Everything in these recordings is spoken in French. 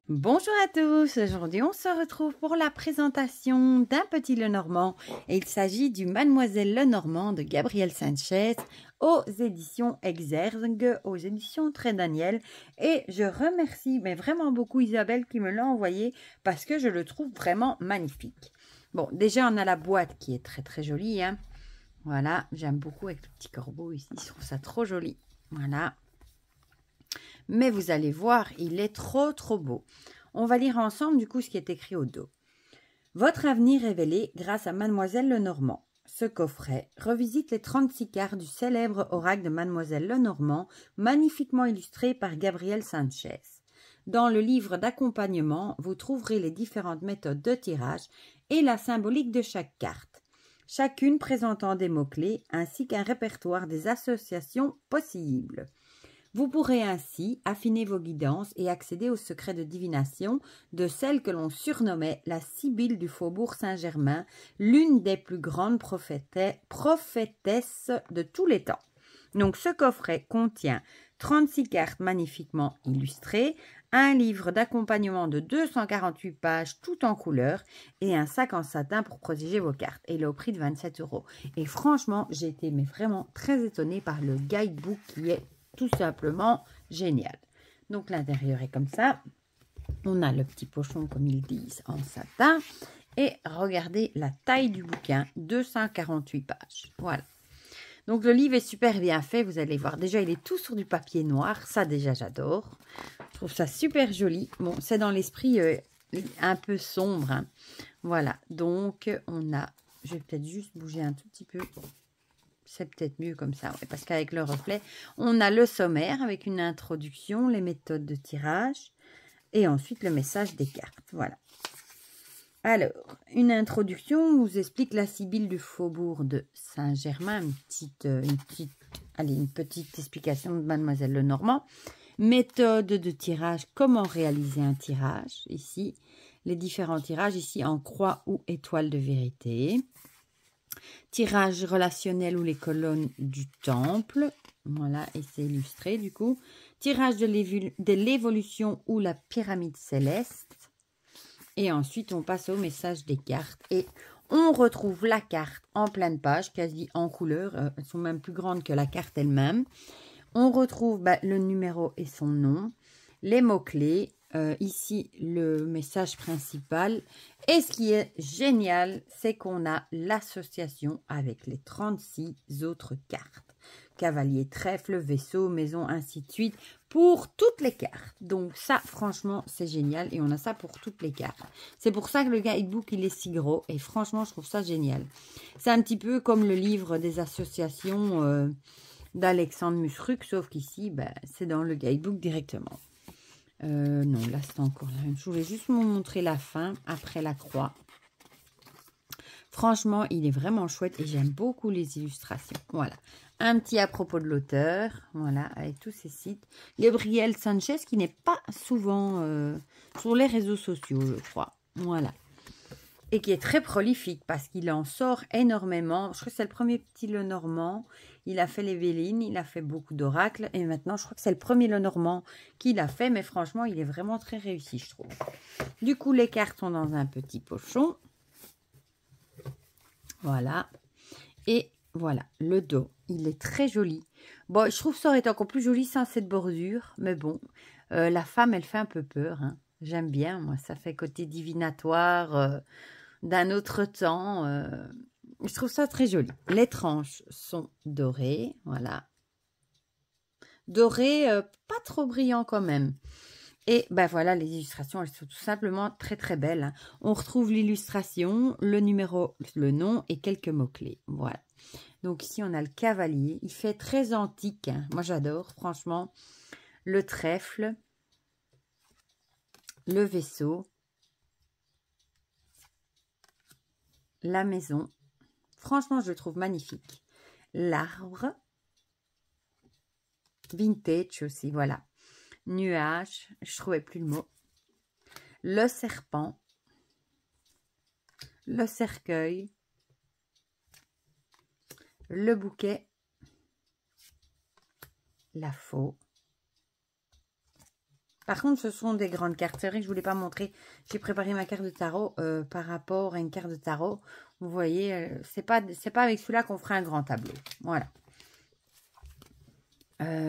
Bonjour à tous, aujourd'hui on se retrouve pour la présentation d'un petit Lenormand et il s'agit du Mademoiselle Lenormand de Gabriel Sanchez aux éditions Exergue, aux éditions Très Daniel, et je remercie mais vraiment beaucoup Isabelle qui me l'a envoyé parce que je le trouve vraiment magnifique. Bon, déjà on a la boîte qui est très jolie, hein. Voilà, j'aime beaucoup avec le petit corbeau ici, je trouve ça trop joli, voilà. Mais vous allez voir, il est trop beau. On va lire ensemble du coup ce qui est écrit au dos. Votre avenir révélé grâce à Mademoiselle Lenormand. Ce coffret revisite les 36 cartes du célèbre oracle de Mademoiselle Lenormand, magnifiquement illustré par Gabriel Sanchez. Dans le livre d'accompagnement, vous trouverez les différentes méthodes de tirage et la symbolique de chaque carte, chacune présentant des mots-clés ainsi qu'un répertoire des associations possibles. Vous pourrez ainsi affiner vos guidances et accéder aux secrets de divination de celle que l'on surnommait la Sibylle du Faubourg Saint-Germain, l'une des plus grandes prophétesses de tous les temps. Donc ce coffret contient 36 cartes magnifiquement illustrées, un livre d'accompagnement de 248 pages tout en couleur et un sac en satin pour protéger vos cartes. Et il est au prix de 27 €. Et franchement, j'ai été vraiment très étonnée par le guidebook qui est tout simplement génial. Donc l'intérieur est comme ça. On a le petit pochon comme ils disent en satin. Et regardez la taille du bouquin, 248 pages. Voilà. Donc le livre est super bien fait, vous allez voir. Déjà il est tout sur du papier noir, ça déjà j'adore. Je trouve ça super joli. Bon, c'est dans l'esprit un peu sombre, hein. Voilà, donc on a, je vais peut-être juste bouger un tout petit peu. C'est peut-être mieux comme ça, ouais, parce qu'avec le reflet, on a le sommaire avec une introduction, les méthodes de tirage et ensuite le message des cartes. Voilà. Alors, une introduction vous explique la Sibylle du Faubourg de Saint-Germain, une petite explication de Mademoiselle Lenormand. Méthode de tirage, comment réaliser un tirage, ici. Les différents tirages, ici en croix ou étoile de vérité. Tirage relationnel ou les colonnes du temple. Voilà, et c'est illustré du coup. Tirage de l'évolution ou la pyramide céleste. Et ensuite, on passe au message des cartes. Et on retrouve la carte en pleine page, quasi en couleur. Elles sont même plus grandes que la carte elle-même. On retrouve le numéro et son nom. Les mots-clés. Ici, le message principal. Et ce qui est génial, c'est qu'on a l'association avec les 36 autres cartes. Cavalier, trèfle, vaisseau, maison, ainsi de suite, pour toutes les cartes. Donc ça, franchement, c'est génial. Et on a ça pour toutes les cartes. C'est pour ça que le guidebook, il est si gros. Et franchement, je trouve ça génial. C'est un petit peu comme le livre des associations d'Alexandre Musruc, sauf qu'ici, c'est dans le guidebook directement. Non, là, c'est encore la même chose. Je voulais juste vous montrer la fin, après la croix. Franchement, il est vraiment chouette et j'aime beaucoup les illustrations. Voilà. Un petit à propos de l'auteur. Voilà, avec tous ces sites. Gabriel Sanchez, qui n'est pas souvent sur les réseaux sociaux, je crois. Voilà. Et qui est très prolifique parce qu'il en sort énormément. Je crois que c'est le premier petit Lenormand. Il a fait les Vélines, il a fait beaucoup d'oracles. Et maintenant, je crois que c'est le premier Lenormand qu'il a fait. Mais franchement, il est vraiment très réussi, je trouve. Du coup, les cartes sont dans un petit pochon. Voilà. Et voilà, le dos. Il est très joli. Bon, je trouve que ça aurait été encore plus joli sans cette bordure. Mais bon, la femme, elle fait un peu peur, hein. J'aime bien, moi. Ça fait côté divinatoire d'un autre temps. Je trouve ça très joli. Les tranches sont dorées. Voilà. Dorées, pas trop brillant quand même. Et voilà, les illustrations, elles sont tout simplement très belles, hein. On retrouve l'illustration, le numéro, le nom et quelques mots-clés. Voilà. Donc ici, on a le cavalier. Il fait très antique, hein. Moi, j'adore, franchement. Le trèfle. Le vaisseau. La maison. Franchement, je le trouve magnifique. L'arbre. Vintage aussi, voilà. Nuage, je trouvais plus le mot. Le serpent. Le cercueil. Le bouquet. La faux. Par contre, ce sont des grandes cartes. C'est vrai que je ne voulais pas montrer. J'ai préparé ma carte de tarot par rapport à une carte de tarot. Vous voyez, c'est pas avec celui-là qu'on fera un grand tableau. Voilà.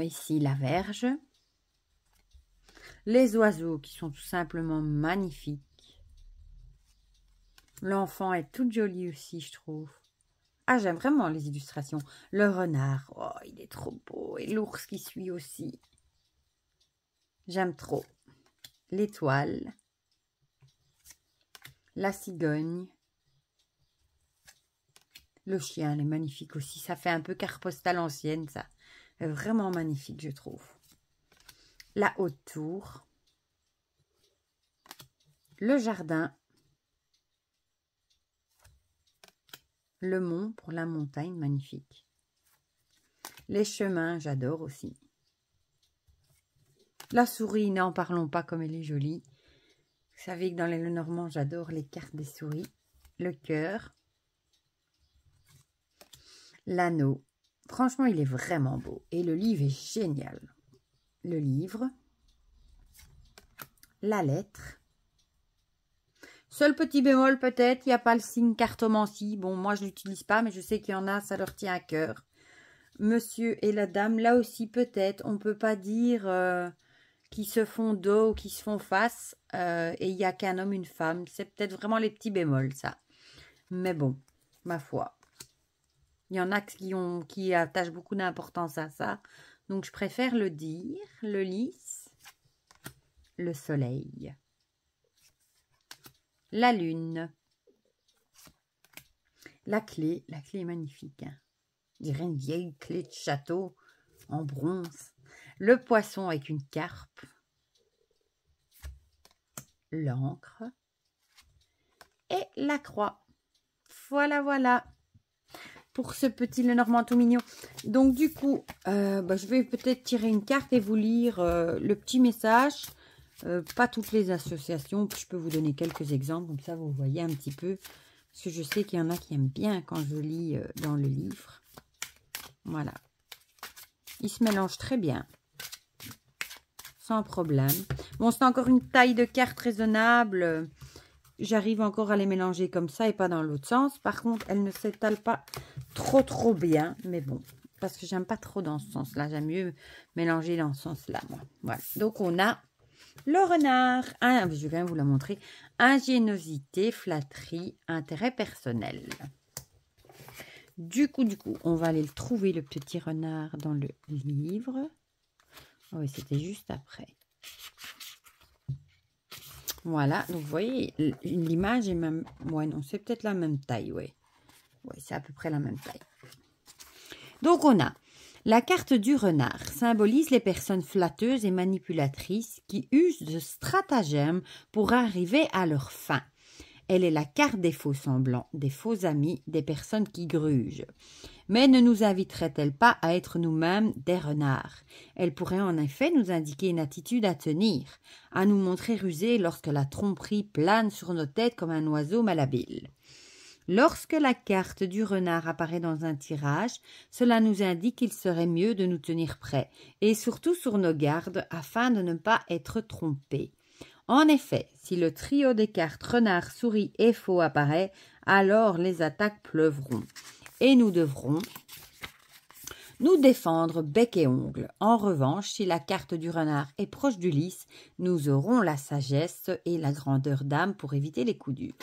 Ici, la Vierge. Les oiseaux qui sont tout simplement magnifiques. L'enfant est toute jolie aussi, je trouve. Ah, j'aime vraiment les illustrations. Le renard, oh, il est trop beau. Et l'ours qui suit aussi. J'aime trop. L'étoile. La cigogne. Le chien, elle est magnifique aussi. Ça fait un peu carte postale ancienne, ça. Elle est vraiment magnifique, je trouve. La haute tour. Le jardin. Le mont pour la montagne, magnifique. Les chemins, j'adore aussi. La souris, n'en parlons pas comme elle est jolie. Vous savez que dans les Lenormand, j'adore les cartes des souris. Le cœur. L'anneau. Franchement, il est vraiment beau. Et le livre est génial. Le livre. La lettre. Seul petit bémol peut-être, il n'y a pas le signe cartomancie. Bon, moi je ne l'utilise pas, mais je sais qu'il y en a, ça leur tient à cœur. Monsieur et la dame, là aussi peut-être, on ne peut pas dire qu'ils se font dos ou qu'ils se font face. Et il n'y a qu'un homme, une femme. C'est peut-être vraiment les petits bémols, ça. Mais bon, ma foi. Il y en a qui attachent beaucoup d'importance à ça. Donc je préfère le dire. Le lys. Le soleil. La lune. La clé est magnifique. Hein. Je dirais une vieille clé de château en bronze. Le poisson avec une carpe. L'encre. Et la croix. Voilà, voilà. Pour ce petit Lenormand tout mignon. Donc du coup, je vais peut-être tirer une carte et vous lire le petit message. Pas toutes les associations, je peux vous donner quelques exemples, comme ça vous voyez un petit peu, parce que je sais qu'il y en a qui aiment bien quand je lis dans le livre. Voilà. Ils se mélangent très bien, sans problème. Bon, c'est encore une taille de carte raisonnable, j'arrive encore à les mélanger comme ça et pas dans l'autre sens. Par contre, elles ne s'étalent pas trop bien, mais bon, parce que j'aime pas trop dans ce sens-là, j'aime mieux mélanger dans ce sens-là, moi. Voilà, donc on a le renard, je vais vous la montrer, ingéniosité, flatterie, intérêt personnel. Du coup, on va aller le trouver, le petit renard, dans le livre. Oh, oui, c'était juste après. Voilà, donc vous voyez, l'image est même... Ouais, non, c'est peut-être la même taille, ouais. Ouais, c'est à peu près la même taille. Donc, on a... La carte du renard symbolise les personnes flatteuses et manipulatrices qui usent de stratagèmes pour arriver à leur fin. Elle est la carte des faux semblants, des faux amis, des personnes qui grugent. Mais ne nous inviterait-elle pas à être nous-mêmes des renards? Elle pourrait en effet nous indiquer une attitude à tenir, à nous montrer rusés lorsque la tromperie plane sur nos têtes comme un oiseau malhabile. Lorsque la carte du renard apparaît dans un tirage, cela nous indique qu'il serait mieux de nous tenir prêts et surtout sur nos gardes afin de ne pas être trompés. En effet, si le trio des cartes renard, souris et faux apparaît, alors les attaques pleuvront et nous devrons nous défendre bec et ongle. En revanche, si la carte du renard est proche du lys, nous aurons la sagesse et la grandeur d'âme pour éviter les coups durs.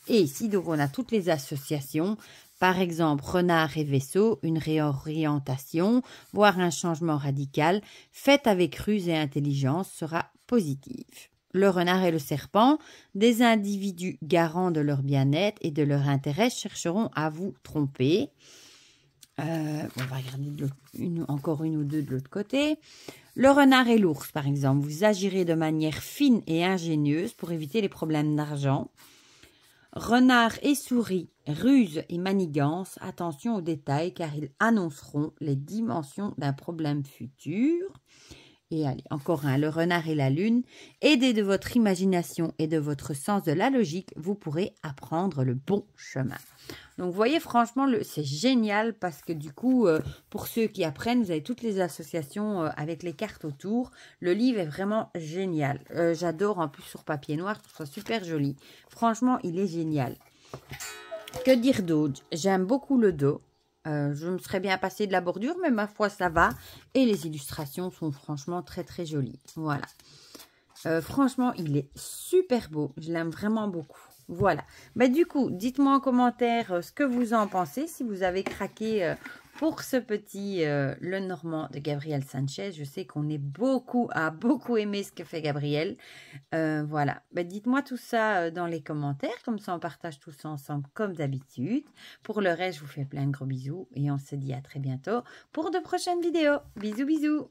Et ici, donc, on a toutes les associations. Par exemple, renard et vaisseau, une réorientation, voire un changement radical, fait avec ruse et intelligence, sera positive. Le renard et le serpent, des individus garants de leur bien-être et de leur intérêt, chercheront à vous tromper. On va regarder encore une ou deux de l'autre côté. Le renard et l'ours, par exemple, vous agirez de manière fine et ingénieuse pour éviter les problèmes d'argent. Renard et souris, ruse et manigance, attention aux détails car ils annonceront les dimensions d'un problème futur. Et allez, encore un, le renard et la lune. Aidé de votre imagination et de votre sens de la logique, vous pourrez apprendre le bon chemin. Donc, vous voyez, franchement, c'est génial parce que du coup, pour ceux qui apprennent, vous avez toutes les associations avec les cartes autour. Le livre est vraiment génial. J'adore en plus sur papier noir, je trouve ça super joli. Franchement, il est génial. Que dire d'autre? J'aime beaucoup le dos. Je me serais bien passé de la bordure, mais ma foi, ça va. Et les illustrations sont franchement très, très jolies. Voilà. Franchement, il est super beau. Je l'aime vraiment beaucoup. Voilà. Bah, du coup, dites-moi en commentaire ce que vous en pensez. Si vous avez craqué pour ce petit Le Normand de Gabriel Sanchez. Je sais qu'on est beaucoup aimé ce que fait Gabriel. Voilà. Bah, dites-moi tout ça dans les commentaires. Comme ça, on partage tout ça ensemble comme d'habitude. Pour le reste, je vous fais plein de gros bisous. Et on se dit à très bientôt pour de prochaines vidéos. Bisous, bisous.